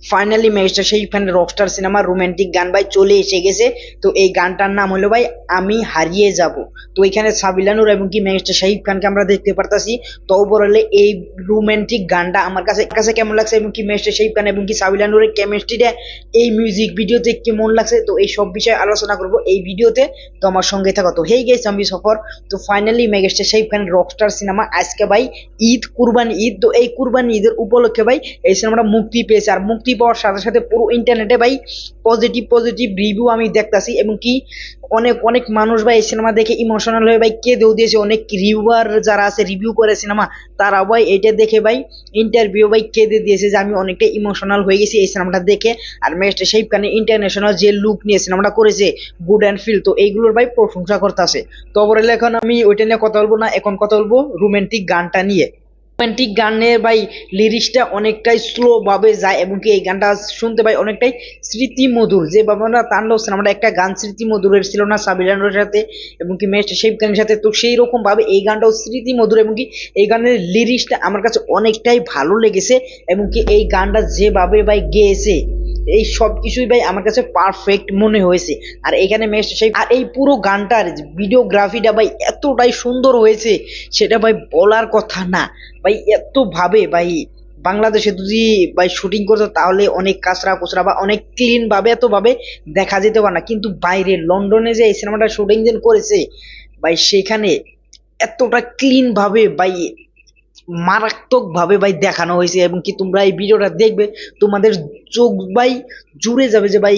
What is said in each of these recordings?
Finally megastar Shakib খানের Rockstar সিনেমার romantic গান ভাই চলে এসে গেছে। তো এই গানটার নাম হলো ভাই আমি হারিয়ে যাব। তো এখানে সাবিলা নূর এবং কি মেগাস্টার শাকিব খানকে আমরা দেখতে পারতাছি। তো ওভারঅলে এই রোমান্টিক গানটা আমার কাছে কাছে কেমন লাগছে এবং কি মেগাস্টার শাকিব খান এবং কি সাবিলা নূরের কেমিস্ট্রিটা এই মিউজিক ভিডিওতে কেমন লাগছে, তো এই সব বিষয়ে আলোচনা করব এই ভিডিওতে। তো আমার সঙ্গে থাকো। তো হেই গাইস, আমি সফর। তো ফাইনালি মেগাস্টার শাকিব খানের রকস্টার সিনেমা আজকে ভাই ঈদ, কুরবানি ঈদ, তো এই কুরবানি ঈদের উপলক্ষে ভাই এই সিনেমাটা মুক্তি পেয়েছে। আর মুক্তি পাওয়ার সাথে সাথে পুরো ইন্টারনেটে ভাই পজিটিভ পজিটিভ রিভিউ আমি দেখতাছি এবং কি অনেক অনেক মানুষ ভাই এই সিনেমা দেখে ইমোশনাল হয়ে ভাই কেঁদেও দিয়েছে। অনেক রিভিউয়ার যারা আছে রিভিউ করে সিনেমা, তারা ভাই এটা দেখে ভাই ইন্টারভিউ ভাই কেঁদে দিয়েছে যে আমি অনেকটা ইমোশনাল হয়ে গেছি এই সিনেমাটা দেখে। আর মেগাস্টার শাকিব খানের ইন্টারন্যাশনাল যে লুক নিয়ে সিনেমাটা করেছে, গুড অ্যান্ড ফিল, তো এইগুলোর ভাই প্রশংসা করতেছে। তো ওভারঅল এখন আমি ওইটা নিয়ে কথা বলবো না, এখন কথা বলবো রোমান্টিক গানটা নিয়ে। রোমান্টিক গানের ভাই লিরিক্সটা অনেকটাই স্লো ভাবে যায় এবং কি এই গানটা শুনতে ভাই অনেকটাই স্মৃতি মধুর। যে বাবা তাণ্ডব সিনেমাটা একটা গান স্মৃতি মধুরের ছিল না সাবিলানোর সাথে এবং কি মেগাস্টার শাকিব খানের সাথে, তো সেই রকম ভাবে এই গানটাও স্মৃতি মধুর এবং কি এই গানের লিরিক্সটা আমার কাছে অনেকটাই ভালো লেগেছে এবং কি এই গানটা যেভাবে ভাই গেয়েছে এই সব কিছুই ভাই আমার কাছে পারফেক্ট মনে হয়েছে। আর এখানে মেগাস্টার শাকিব আর এই পুরো গানটার ভিডিওগ্রাফিটা ভাই এতটাই সুন্দর হয়েছে, সেটা ভাই বলার কথা না ভাই। এত ভাবে ভাই বাংলাদেশে যদি ভাই শুটিং করতো তাহলে অনেক কাঁচরা কোচরা বা অনেক ক্লিন ভাবে এত ভাবে দেখা যেতে পারে না, কিন্তু বাইরে লন্ডনে যে এই সিনেমাটা শুটিং যেন করেছে ভাই, সেখানে এতটা ক্লিন ভাবে ভাই মারাত্মক ভাবে ভাই দেখানো হয়েছে এবং কি তোমরা এই ভিডিওটা দেখবে তোমাদের চোখ ভাই জুড়ে যাবে যে ভাই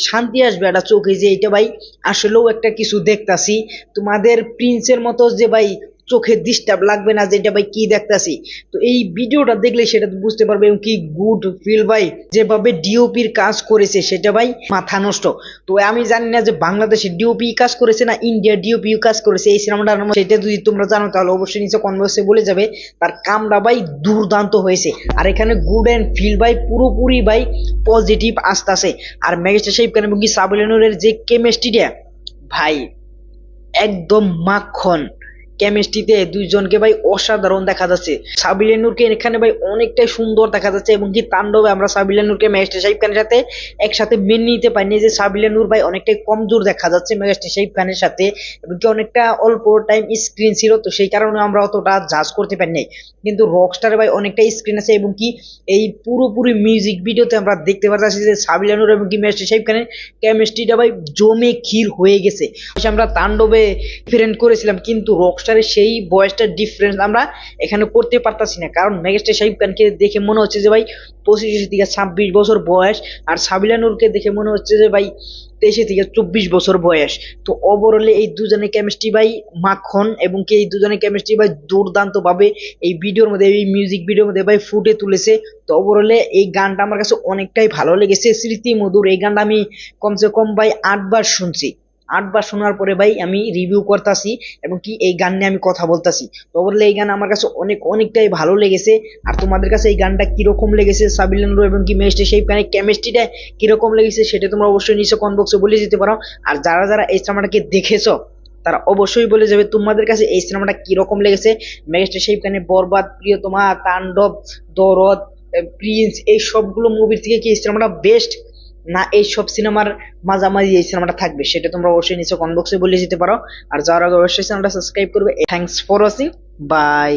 শান্তি আসবে একটা চোখে যে এটা ভাই আসলেও একটা কিছু দেখতাছি। তোমাদের প্রিন্সের মতো যে ভাই চোখে ডিস্টার্ব লাগবে না যে এটা ভাই কি দেখতাছি। তো এই ভিডিওটা দেখলে সেটা বুঝতে পারবে এবং কি গুড ফিল ভাই যেভাবে ডিওপির কাজ করেছে সেটা ভাই মাথা নষ্ট। তো আমি জানি না যে বাংলাদেশের ডিওপি কাজ করেছে না ইন্ডিয়ার ডিওপি কাজ করেছে এই সিনেমাটার নাম, সেটা যদি তোমরা জানো তাহলে অবশ্যই নিচে কমেন্ট বক্সে বলে যাবে। তার কামটা ভাই দুর্দান্ত হয়েছে। আর এখানে গুড এন্ড ফিল ভাই পুরোপুরি ভাই পজিটিভ আসতেছে। আর মেগাস্টার শাকিব খান এবং কি সাবিলা নূরের যে কেমিস্ট্রিটা ভাই একদম মাখন। কেমিস্ট্রিতে দুইজনকে ভাই অসাধারণ দেখা যাচ্ছে। সাবিলা নূরকে এখানে ভাই অনেকটাই সুন্দর দেখা যাচ্ছে এবং কি তাণ্ডবে আমরা সাবিলা নূরকে মেগাস্টার শাকিব খানের সাথে একসাথে মেনে নিতে পারিনি যে সাবিলা নূর ভাই অনেকটাই কমজোর দেখা যাচ্ছে মেগাস্টার শাকিব খানের সাথে এবং কি অনেকটা অল্প টাইম স্ক্রিন ছিল, তো সেই কারণে আমরা অতটা জাজ করতে পারি নাই। কিন্তু রকস্টারে ভাই অনেকটা স্ক্রিন আছে এবং কি এই পুরোপুরি মিউজিক ভিডিওতে আমরা দেখতে পাচ্ছি যে সাবিলা নূর এবং কি মেগাস্টার শাকিব খানের কেমিস্ট্রিটা ভাই জমে ক্ষীর হয়ে গেছে। আমরা তাণ্ডবে ডিফারেন্ট করেছিলাম কিন্তু রকস্টারের সেই বয়সটা ডিফারেন্স আমরা এখানে করতে পারতাছি না, কারণ মেগাস্টার শাকিব খানকে দেখে মনে হচ্ছে যে ভাই 25 থেকে 26 বছর বয়স, আর সাবিলা নূরকে দেখে মনে হচ্ছে যে ভাই 23 থেকে 24 বছর বয়স। তো ওভারঅলে এই দুজনের কেমিস্ট্রি ভাই মাখন এবং কি এই দুজনের কেমিস্ট্রি ভাই দুর্দান্ত ভাবে এই ভিডিওর মধ্যে এই মিউজিক ভিডিওর মধ্যে ভাই ফুটে তুলেছে। তো ওভারঅলে এই গানটা আমার কাছে অনেকটাই ভালো লেগেছে, স্মৃতি মধুর। এই গানটা আমি কমসে কম ভাই 8 বার শুনছি। 8 বার শোনার পরে ভাই আমি রিভিউ করতেছি এবং কি এই গান নিয়ে আমি কথা বলতেছি। তো বললে এই গান আমার কাছে অনেকটাই ভালো লেগেছে। আর তোমাদের কাছে এই গানটা কিরকম লেগেছে, সাবিলা নূর এবং কি মেগাস্টার শাকিব খানের কেমিস্ট্রিটা কিরকম লেগেছে সেটা তোমরা অবশ্যই নিচে কমেন্ট বক্সে বলে দিতে পারো। আর যারা যারা এই সিনেমাটাকে দেখেছো তারা অবশ্যই বলে যাবে তোমাদের কাছে এই সিনেমাটা কিরকম লেগেছে। মেগাস্টার শাকিব খানের বরবাদ, প্রিয়তমা, তাণ্ডব, দরদ, প্রিন্স, এই সবগুলো মুভির থেকে কি এই সিনেমাটা বেস্ট না এই সব সিনেমার মাঝামাঝি এই সিনেমাটা থাকবে, সেটা তোমরা অবশ্যই নিচে কমেন্ট বক্সে বলে যেতে পারো। আর যারা অবশ্যই চ্যানেলটা সাবস্ক্রাইব করবে। Thanks for watching, by.